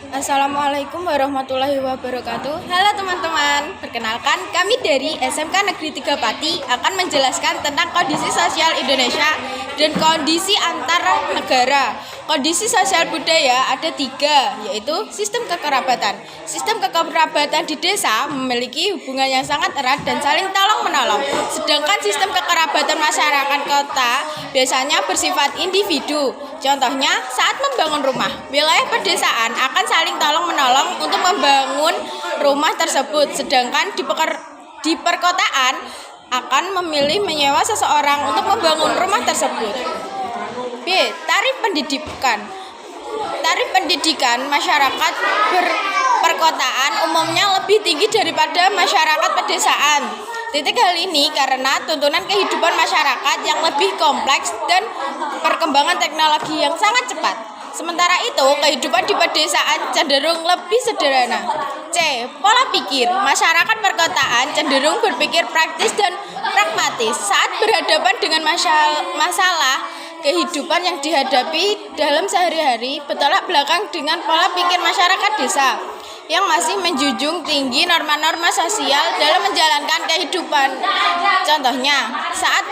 Assalamualaikum warahmatullahi wabarakatuh. Halo teman-teman, perkenalkan kami dari SMK Negeri 3 Pati akan menjelaskan tentang kondisi sosial Indonesia dan kondisi antar negara. Kondisi sosial budaya ada 3, yaitu sistem kekerabatan. Sistem kekerabatan di desa memiliki hubungan yang sangat erat dan saling tolong-menolong. Sedangkan sistem kekerabatan masyarakat kota biasanya bersifat individu. Contohnya, saat membangun rumah, wilayah pedesaan akan saling tolong-menolong untuk membangun rumah tersebut. Sedangkan di perkotaan akan memilih menyewa seseorang untuk membangun rumah tersebut. B. Tarif pendidikan. Tarif pendidikan masyarakat perkotaan umumnya lebih tinggi daripada masyarakat pedesaan. Titik hal ini karena tuntunan kehidupan masyarakat yang lebih kompleks dan perkembangan teknologi yang sangat cepat. Sementara itu, kehidupan di pedesaan cenderung lebih sederhana. C. Pola pikir. Masyarakat perkotaan cenderung berpikir praktis dan pragmatis saat berhadapan dengan masalah kehidupan yang dihadapi dalam sehari-hari, bertolak belakang dengan pola pikir masyarakat desa yang masih menjunjung tinggi norma-norma sosial dalam menjalankan kehidupan. Contohnya, saat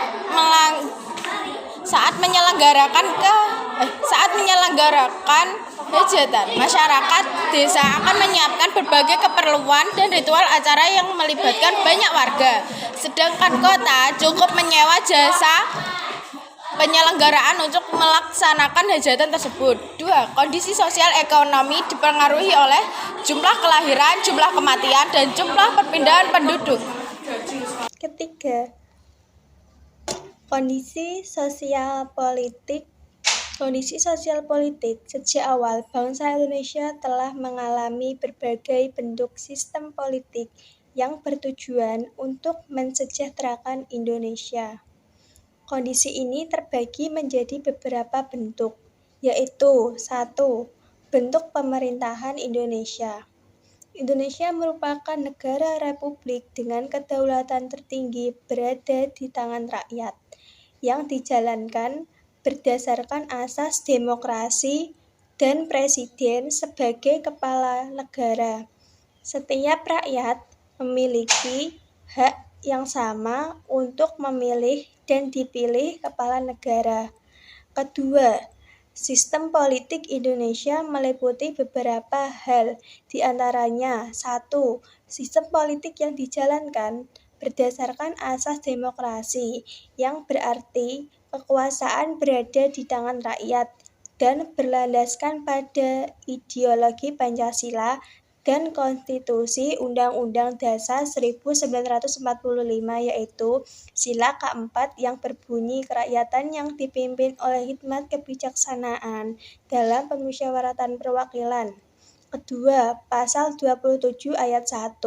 menyelenggarakan hajatan, masyarakat desa akan menyiapkan berbagai keperluan dan ritual acara yang melibatkan banyak warga. Sedangkan kota cukup menyewa jasa penyelenggaraan untuk melaksanakan hajatan tersebut. 2. Kondisi sosial ekonomi dipengaruhi oleh jumlah kelahiran, jumlah kematian, dan jumlah perpindahan penduduk. Ketiga, kondisi sosial politik. Kondisi sosial politik sejak awal bangsa Indonesia telah mengalami berbagai bentuk sistem politik yang bertujuan untuk mensejahterakan Indonesia. Kondisi ini terbagi menjadi beberapa bentuk, yaitu 1. Bentuk pemerintahan Indonesia. Indonesia merupakan negara republik dengan kedaulatan tertinggi berada di tangan rakyat, yang dijalankan berdasarkan asas demokrasi dan presiden sebagai kepala negara. Setiap rakyat memiliki hak yang sama untuk memilih dan dipilih kepala negara. Kedua, sistem politik Indonesia meliputi beberapa hal, di antaranya 1. Sistem politik yang dijalankan berdasarkan asas demokrasi, yang berarti kekuasaan berada di tangan rakyat dan berlandaskan pada ideologi Pancasila dan Konstitusi Undang-Undang Dasar 1945, yaitu sila keempat yang berbunyi kerakyatan yang dipimpin oleh hikmat kebijaksanaan dalam pemusyawaratan perwakilan. Kedua, pasal 27 ayat 1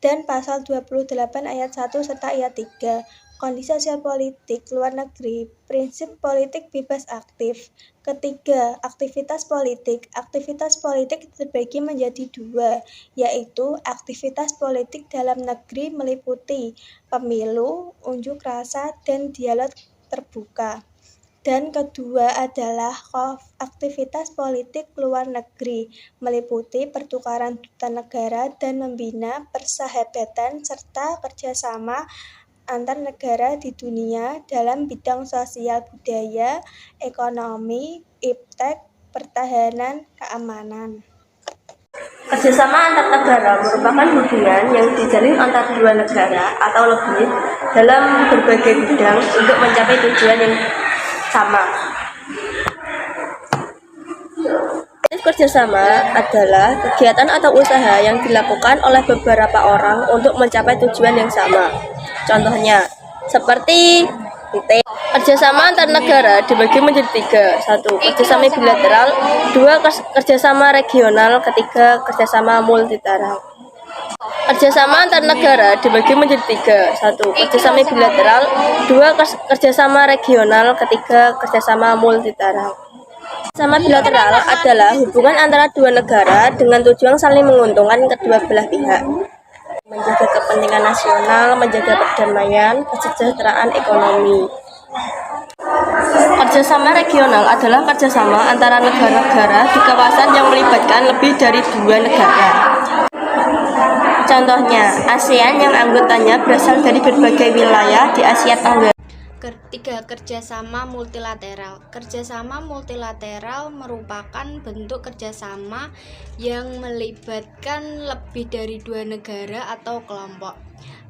dan pasal 28 ayat 1 serta ayat 3. Kondisi sosial politik luar negeri, prinsip politik bebas aktif. Ketiga, aktivitas politik. Aktivitas politik terbagi menjadi 2, yaitu aktivitas politik dalam negeri meliputi pemilu, unjuk rasa, dan dialog terbuka. Dan kedua adalah aktivitas politik luar negeri, meliputi pertukaran duta negara dan membina persahabatan serta kerjasama antar negara di dunia dalam bidang sosial budaya, ekonomi, iptek, pertahanan, keamanan. Kerjasama antar negara merupakan hubungan yang dijalin antar dua negara atau lebih dalam berbagai bidang untuk mencapai tujuan yang sama. Kerjasama adalah kegiatan atau usaha yang dilakukan oleh beberapa orang untuk mencapai tujuan yang sama. Contohnya, seperti kerjasama antar negara dibagi menjadi 3. 1. Kerjasama bilateral. 2. Kerjasama regional. 3. Kerjasama multilateral. Kerjasama antar negara dibagi menjadi 3. 1. Kerjasama bilateral. 2. Kerjasama regional. 3. Kerjasama multilateral. Kerjasama bilateral adalah hubungan antara dua negara dengan tujuan saling menguntungkan kedua belah pihak, menjaga kepentingan nasional, menjaga perdamaian, kesejahteraan ekonomi. Kerjasama regional adalah kerjasama antara negara-negara di kawasan yang melibatkan lebih dari 2 negara. Contohnya, ASEAN yang anggotanya berasal dari berbagai wilayah di Asia Tenggara. Ketiga, kerjasama multilateral. Kerjasama multilateral merupakan bentuk kerjasama yang melibatkan lebih dari 2 negara atau kelompok.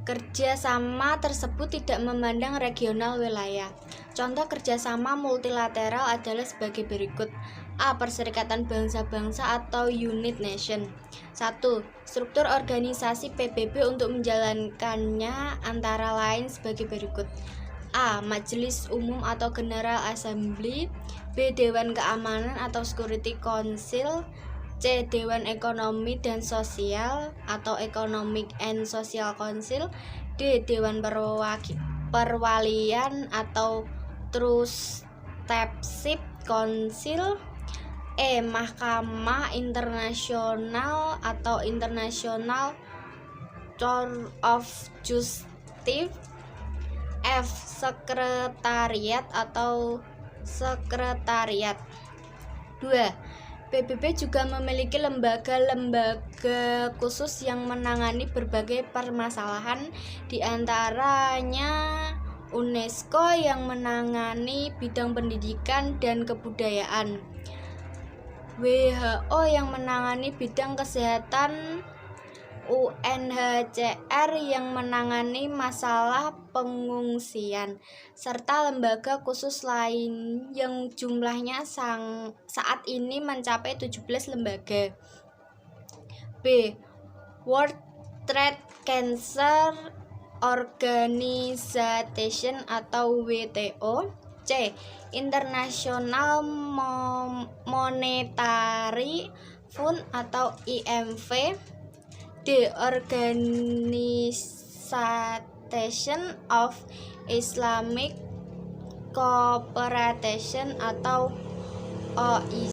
Kerjasama tersebut tidak memandang regional wilayah. Contoh kerjasama multilateral adalah sebagai berikut. A. Perserikatan Bangsa-Bangsa atau United Nations. 1. Struktur organisasi PBB untuk menjalankannya antara lain sebagai berikut. A. Majelis Umum atau General Assembly. B. Dewan Keamanan atau Security Council. C. Dewan Ekonomi dan Sosial atau Economic and Social Council. D. Dewan Perwalian atau Trusteeship Council. E. Mahkamah Internasional atau International Court of Justice. F. Sekretariat atau Sekretariat. 2. PBB juga memiliki lembaga-lembaga khusus yang menangani berbagai permasalahan, di antaranya UNESCO yang menangani bidang pendidikan dan kebudayaan, WHO yang menangani bidang kesehatan, UNHCR yang menangani masalah pengungsian, serta lembaga khusus lain yang jumlahnya saat ini mencapai 17 lembaga. B. World Trade Cancer Organization atau WTO. C. International Monetary Fund atau IMF. D. Organization of Islamic Cooperation atau OIC.